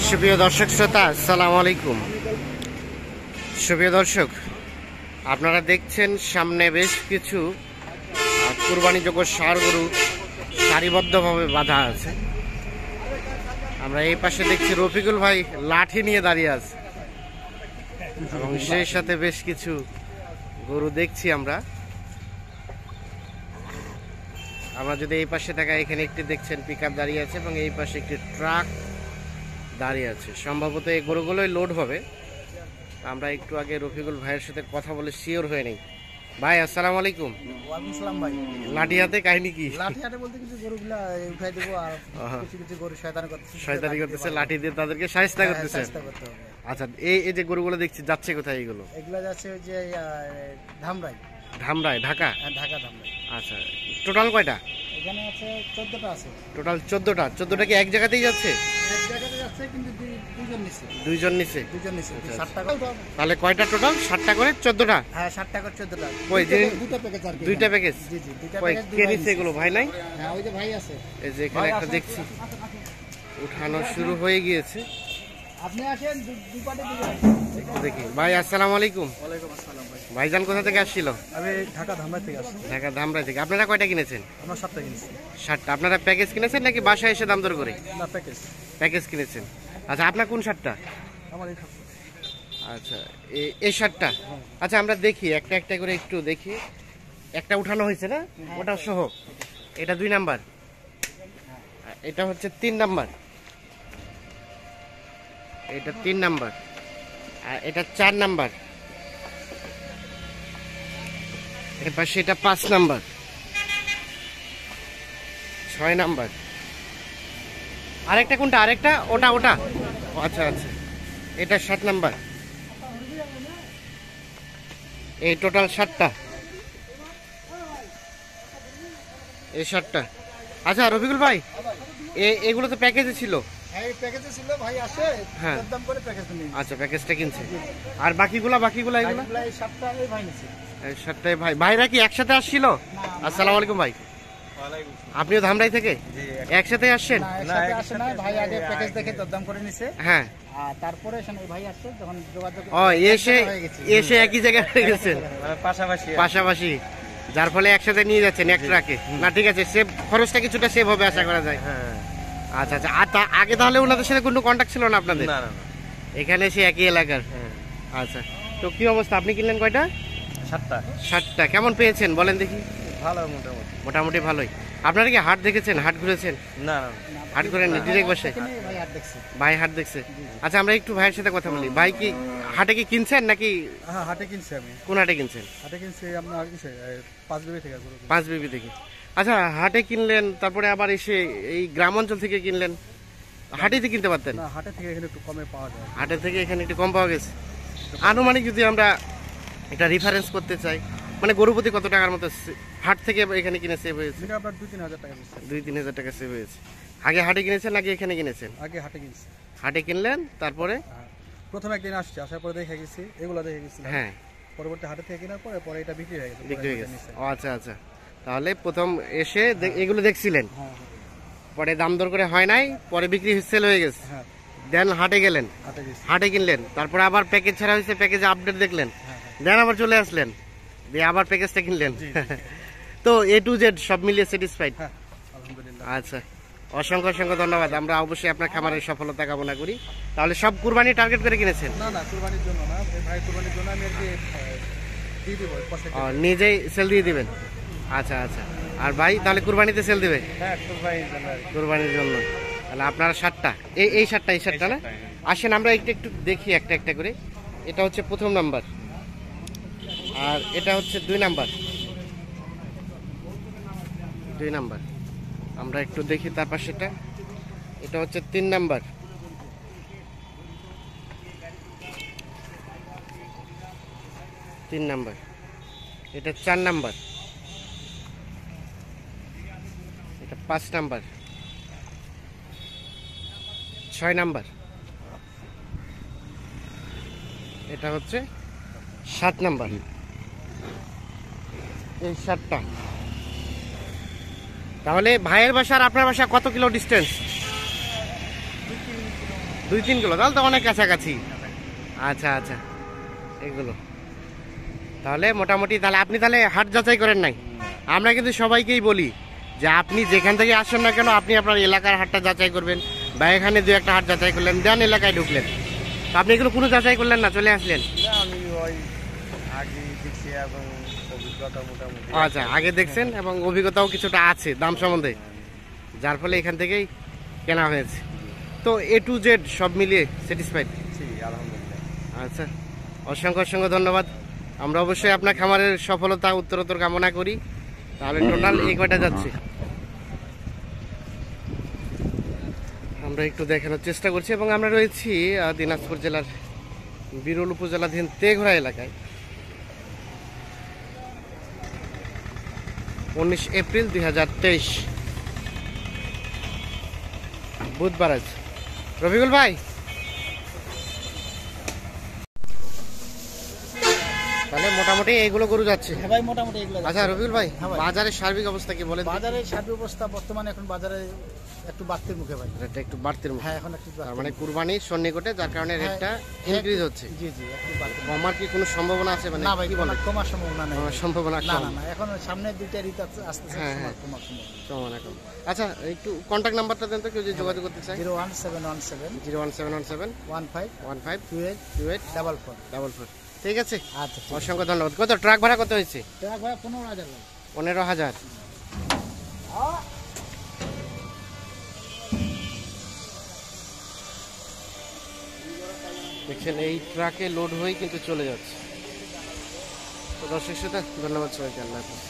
সুপ্রিয় দর্শক শ্রোতা, আসসালামু আলাইকুম। সুপ্রিয় দর্শক, আপনারা দেখছেন সামনে বেশ কিছু কুরবানিযোগ্য ষাঁড় গরু সারিবদ্ধভাবে বাঁধা আছে। আমরা এই পাশে দেখছি রফিকুল ভাই লাঠি নিয়ে দাঁড়িয়ে আছে এবং সেই সাথে বেশ কিছু গরু দেখছি আমরা যদি এই পাশে থাকা, এখানে একটি দেখছেন পিকআপ দাঁড়িয়ে আছে এবং এই পাশে একটি ট্রাক দাঁড়িয়ে আছে। সম্ভবত এই গরুগুলোই লোড হবে। আমরা একটু আগে রফিকুল ভাইয়ের সাথে কথা বলে শিওর হয়ে নেই। ভাই আসসালামু আলাইকুম। ওয়ালাইকুম সালাম ভাই। লাঠি হাতে কাহিনী কি? লাঠি হাতে বলতে কিছু গরুগুলা উঠাই দেবো আর কিছু গরু শয়তানি করতেছে, লাঠি দিয়ে তাদেরকে শায়েস্তা করতেছে। আচ্ছা, এই যে গরুগুলো দেখছি যাচ্ছে কোথায়? এগুলো যাচ্ছে ওই যে ধামরাই, ঢাকা। ঢাকা ধামরাই। আচ্ছা, টোটাল কয়টা? এখানে আছে 14টা আছে। টোটাল 14টা কি এক জায়গাতেই যাচ্ছে? এক জায়গাতে যাচ্ছে, কিন্তু দুইজন নিচে। 7টা করে। তাহলে কয়টা টোটাল? 7টা করে 14টা? হ্যাঁ, 7টা করে 14টা। কই দুটো প্যাকেজ আর কি। দুইটা প্যাকেজ? জি জি, দুইটা কই প্যাকেজ। কে নিছে এগুলো? ভাই নাই? হ্যাঁ, ওই যে ভাই আছে। এই যে এখানে একটা দেখছি উঠানো শুরু হয়ে গিয়েছে। আপনি আসেন, দুই পাটে দিবেন। একটু দেখি। ভাই আসসালামু আলাইকুম। ওয়ালাইকুম আসসালাম ভাই। ভাইজান কোথা থেকে আসছিল? আমি ঢাকা ধামরাই থেকে আসছি। ঢাকা ধামরাই থেকে। আপনারা কয়টা কিনেছেন? আমরা 7টা কিনেছি। 7টা। আপনারা প্যাকেজ কিনেছেন নাকি বাসায় এসে দাম দর করে? না, প্যাকেজ। প্যাকেজ কিনেছেন। আচ্ছা, আপনার কোন 7টা? আমার এই আচ্ছা, এই 7টা। আচ্ছা, আমরা দেখি একটা একটা করে একটু দেখি। একটা উঠানো হয়েছে না, ওটা সহ? এটা 2 নাম্বার, এটা হচ্ছে 3 নাম্বার, এটা 3 নাম্বার, আর এটা 4 নাম্বার, এর পাশে এটা 5 নাম্বার, 6 নাম্বার। আরেকটা কোনটা? আরেকটা ওটা। আচ্ছা আচ্ছা, এটা 7 নাম্বার। এই টোটাল 7টা, এই 7টা। আচ্ছা রফিকুল ভাই, এগুলো তো প্যাকেজে ছিল? হ্যাঁ, প্যাকেজে ছিল ভাই। আসে হ্যাঁ, দাম করে প্যাকেজ নিয়ে। আচ্ছা, প্যাকেজটা কিনছে। আর বাকিগুলা এগুলো? এই 7টা এই ভাই নিছে। এই 7টাই ভাই। ভাইরা কি একসাথে আসছিল? আসসালামু আলাইকুম ভাই। আপনিও ধামরাই থেকে একসাথে আসছেন? না, একসাথে আসে না ভাই। আগে প্যাকেজ দেখে দাম করে নিছে। হ্যাঁ, আর তারপরে ওই ভাই আসছে, যখন যোগাযোগ এসে একই জায়গায় হয়ে গেছেন, পাশাপাশি, যার ফলে একসাথে নিয়ে যাচ্ছেন এক ট্রাকে। না ঠিক আছে, সেভ খরচটা কিছুটা সেভ হবে আশা করা যায়। আচ্ছা আচ্ছা। আর আগে তাহলে ওনাদের সাথে কোনো কন্ট্যাক্ট ছিল না আপনাদের? না, এখানে এসে একই এলাকার। আচ্ছা, তো কি অবস্থা? আপনি কিনলেন কয়টা? 7টা। 7টা। কেমন পেয়েছেন বলেন দেখি? ভালো, মোটামুটি ভালোই। আপনারা কি হাট দেখেছেন? হাট ঘুরেছেন? না, হাট ঘুরেন ডিরেক্ট বসে? ভাই হাট দেখছে। ভাই হাট দেখছে। আচ্ছা, আমরা একটু ভাইয়ের সাথে কথা বলি। ভাই কি হাটে কি কিনছেন নাকি? হ্যাঁ, হাটে কিনছি আমি। কোন হাটে কিনছেন? হাটে কিনছি আপনার কিসে 5 বিবি থেকে। 5 বিবি থেকে। আচ্ছা, হাটে কিনলেন, তারপরে আবার এসে এই গ্রাম অঞ্চল থেকে কিনলেন। হাটেতে কিনতে পারতেন? না, হাটে থেকে এখানে একটু কমে পাওয়া যায়। হাটের থেকে এখানে একটু কম পাওয়া গেছে। আনুমানিক যদি আমরা এটা রেফারেন্স করতে চাই, মানে গরুপতি কত টাকার মতো হাট থেকে এখানে কিনে সেভ হয়েছে? আপনার 2-3 হাজার টাকা দিচ্ছে। 2-3 হাজার টাকা সেভ হয়েছে। আগে হাটে কিনেছেন নাকি এখানে কিনেছেন? আগে হাটে কিনছি। হাটে কিনলেন, তারপরে? প্রথম একদিন আসছি, আসার পরে দেখে গেছি, এগুলো দেখে গেছি। হ্যাঁ, পরবর্তী হাটে থেকে কেনার পরে এটা বিক্রি হয়ে গেছে। ও আচ্ছা আচ্ছা। তাহলে প্রথম এসে এগুলো দেখছিলেন, হ্যাঁ, পরে দাম দর করে হয় নাই, পরে বিক্রি সেল হয়ে গেছে। হ্যাঁ, দেন হাটে গেলেন, হাটে গেছি। হাটে কিনলেন, তারপরে আবার প্যাকেজ ছাড়া হয়েছে, প্যাকেজে আপডেট দেখলেন, দেন আবার চলে আসলেন, দিয়ে আবার প্যাকেজটা কিনলেন। তো A to Z সব মিলিয়ে স্যাটিসফাইড? হ্যাঁ, আলহামদুলিল্লাহ। আচ্ছা, অসংখ্য ধন্যবাদ। আমরা অবশ্যই আপনার খামারের সফলতা কামনা করি। তাহলে সব কুরবানি টার্গেট করে কিনেছেন? না, কুরবানির জন্য না ভাই, কুরবানির জন্য আমি আর কি দিয়ে দিব, নিজেই সেল দিয়ে দিবেন? আচ্ছা আচ্ছা। আর ভাই তাহলে কুরবানিতে সেল দিবে? হ্যাঁ, কুরবানির জন্য। তাহলে আপনারা 7টা, এই 7টা না? আসেন আমরা একটু দেখি একটা একটা করে। এটা হচ্ছে প্রথম নাম্বার, আর এটা হচ্ছে 2 নাম্বার। আমরা একটু দেখি তার পাশেটা। এটা হচ্ছে 3 নাম্বার, এটা 4 নাম্বার, এটা 5 নাম্বার, 6 নাম্বার, এটা হচ্ছে 7 নাম্বার। এই 7টা। তাহলে ভাইয়ের বাসা আর আপনার বাসা কত কিলো ডিস্টেন্স? 2-3 কিলো, তাহলে তো অনেক কাছাকাছি। আচ্ছা আচ্ছা, এগুলো তাহলে মোটামুটি, তাহলে আপনি তাহলে হাট যাচাই করেন নাই? আমরা কিন্তু সবাইকেই বলি যে আপনি যেখান থেকে আসেন না কেন, আপনি আপনার এলাকার হাটটা যাচাই করবেন, বা এখানে 2-1টা হাট যাচাই করলেন, দেন এলাকায় ঢুকলেন। তো আপনি এগুলো কোনো যাচাই করলেন না, চলে আসলেন? আমি ওই আগে দেখছি এবং অভিজ্ঞতা মোটামুটি। আচ্ছা, আগে দেখছেন এবং অভিজ্ঞতাও কিছুটা আছে দাম সম্বন্ধে, যার ফলে এখান থেকেই কেনা হয়েছে। তো A to Z সব মিলিয়ে স্যাটিসফাইড? জি, আলহামদুলিল্লাহ। আচ্ছা, অসংখ্য অসংখ্য ধন্যবাদ। আমরা অবশ্যই আপনার খামারের সফলতা উত্তরোত্তর কামনা করি। তাহলে টোটাল এই কয়টা যাচ্ছে আমরা একটু দেখানোর চেষ্টা করছি, এবং আমরা রয়েছি দিনাজপুর জেলার বিরল উপজেলাধীন তেঘরা এলাকায়। 19 এপ্রিল 2023 বুধবার আজ। রফিকুল ভাই, তাহলে মোটামুটি এইগুলো গরু যাচ্ছে? হ্যাঁ ভাই, মোটামুটি এগুলো। আচ্ছা রফিকুল ভাই, হ্যাঁ ভাই। বাজারের সার্বিক অবস্থা কি বলেন? বাজারের সার্বিক অবস্থা বর্তমানে এখন বাজারে একটু বাড়তির মুখে ভাই। এটা একটু বাড়তির মুখে। হ্যাঁ, এখন একটু তার মানে কুরবানির সন্নিকটে, যার কারণে হ্যাঁ, রেটটা ইনক্রিজ হচ্ছে। জি জি, একটু বাড়তি। কমার কি কোনো সম্ভাবনা আছে? মানে না ভাই, কি কোনো বলেন? কমার সম্ভাবনা নাই। সম্ভাবনা না কম। না না, এখন সামনে 2টা ঋতু আসতেছে, হ্যাঁ, হ্যাঁ। কমার সম্ভাবনা। সম্ভাবনা কম। আচ্ছা, একটু কন্ট্যাক্ট নাম্বারটা দেন তো, কেউ যদি যোগাযোগ করতে চায়। 01717 01717 15 15 28 28 44। 44। ঠিক আছে, আচ্ছা, অসংখ্য ধন্যবাদ। কত ট্রাক ভাড়া কত হয়েছে? ট্রাক ভাড়া 15,000 ভাই। 15,000। দেখছেন এই ট্রাকে লোড হয়ে কিন্তু চলে যাচ্ছে। তো দর্শক শ্রোতা, ধন্যবাদ সবাইকে, আল্লাহ হাফেজ।